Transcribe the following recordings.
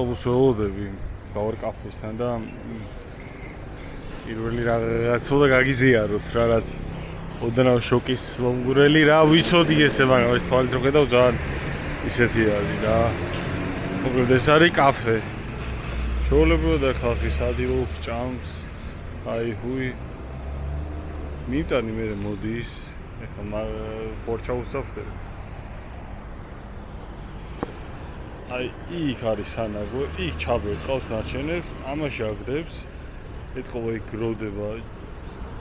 ავტობუსს ველოდები გავარ კაფესთან და პირველი რაღაც ცოტა გაგიზიაროთ რაღაც ოდნავ შოკის ლომგურელი რა ვიცოდი ესე მაგრამ ეს თვალით რო ხედავ ძალიან ისეთი არის რა მოკლედ ეს არის კაფე შეულებრივად ხალხი სადიოხ ჭამს აი ჰუი მიტანი მე მოდის ეხლა პორჩა უსწავლე აი იქ არის სანაგო იქ ჩაბერყავს ნაჩენებს ამაში აგდებს ეთყობა იქ გროვდება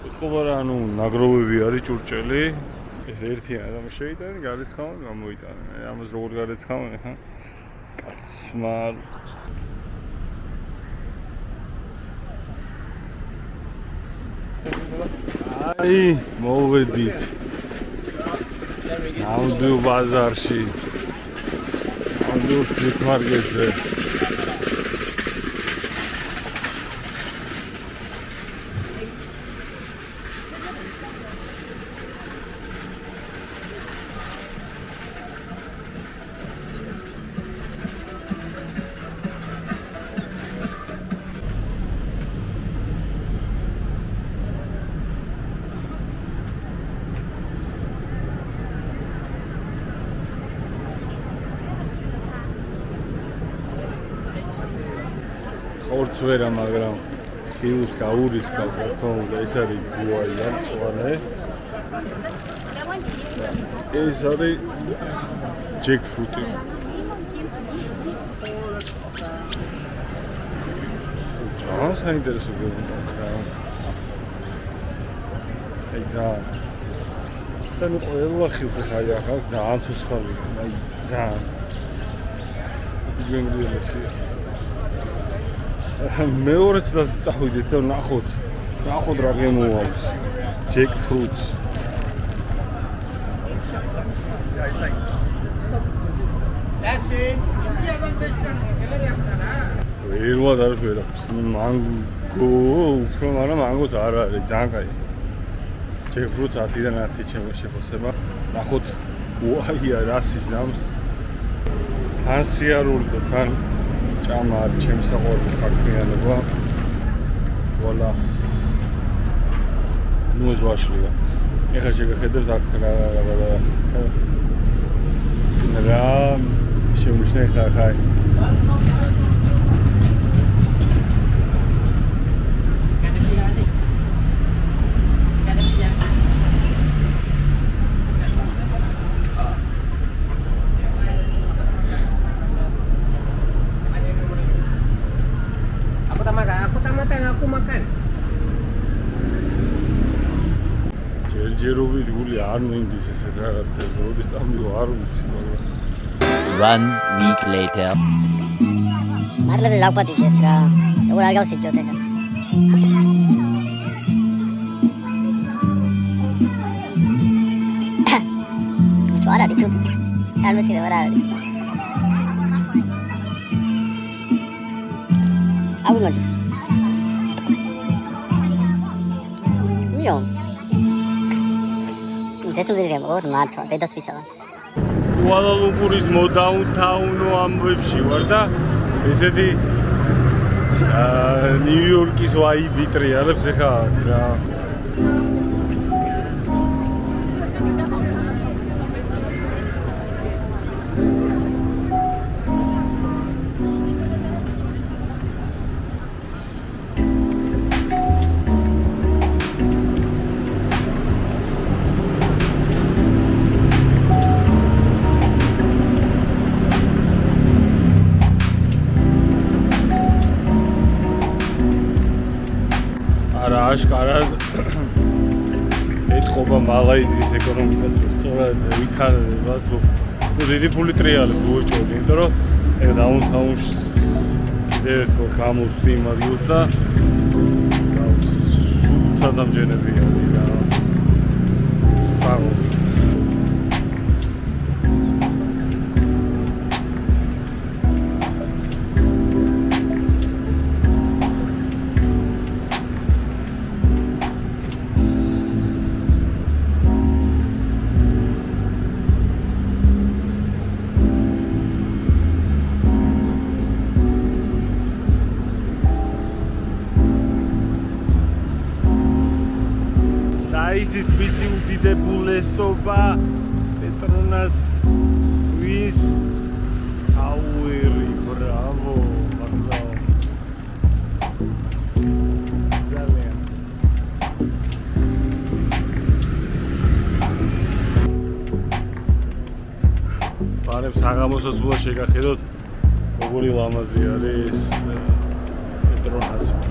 ეთყობა რა ანუ ნაგროვები არის ჭურჭელი ეს ერთიანი ამ შეიტანი გარიცხავენ გამოიტანენ ამას როგორ გარიცხავენ ხა კაცმა აი მოვედით ნამდვილ ბაზარში ნამდვილ სტრიტ მარკეტზე ორც ვერა მაგრამ ხილს გაურისკავ რა თქმა უნდა ეს არის გუაია მწვანე ეს არის ჯეკფრუტი ძალიან საინტერესო გეუბნებია აი ძალიან და ნუ ყველა ხილს ხარ ახალ ძალიან ცოცხალი აი ძალიან გენგრიელესი მეორე წელს წავიდეთ და ნახოთ რა გემოვავს ჯეკფრუტს ერვად არის ვერაფერს მანგო უფრო მაგრამ მანგოც არ არის ძალიან კაი ჯეკფრუტს 10-დან 10 ჩემო შეფასება ნახოთ უაია რა სიზამს თან სიარული და თან ჭამა არის ჩემი საყვარელი საქმიანობა ვალა ნუ ეს ვაშლია ეხლა შეგახედებთ აქ რა შემუშნე ხარ ჯერჯერობით გული არ მინდის ესეთ რაღაცებს, როდის წამივა არ ვიცი, მაგრამ 1 week later. მართლა დაგპატიშეს რა. როგორ არ გავსიჯოთ ეხლა. čo არ არის უთ. არ ვიცი რა არის. აგუნოჯის. მიო ეს უძირია მოდ მართლა დედასვისაა კუალა-ლუმპურის მოდაუნთაუნო ამბებში ვარ და ესეთი ნიუ-იორკის ვაიბი ტრიალებს ეხა რა აშკარად ეთყობა მალაიზიის ეკონომიკას რომ სწორად ვითარდება თუ დიდი ფული ტრიალებს უეჭვობდი იმიტომ რომ ეგ დაუნთაუნს ერთხელ გამოვსდი იმ ადგილს და სადამჯერები არის რა საღო ის ის მისი უდიდებულესობა პეტრონას ვის აუერი ბრავო მაგზაო ძალიან ბარებს საღამოსაც უნდა შეგახედოთ როგორი ლამაზი არის პეტრონასი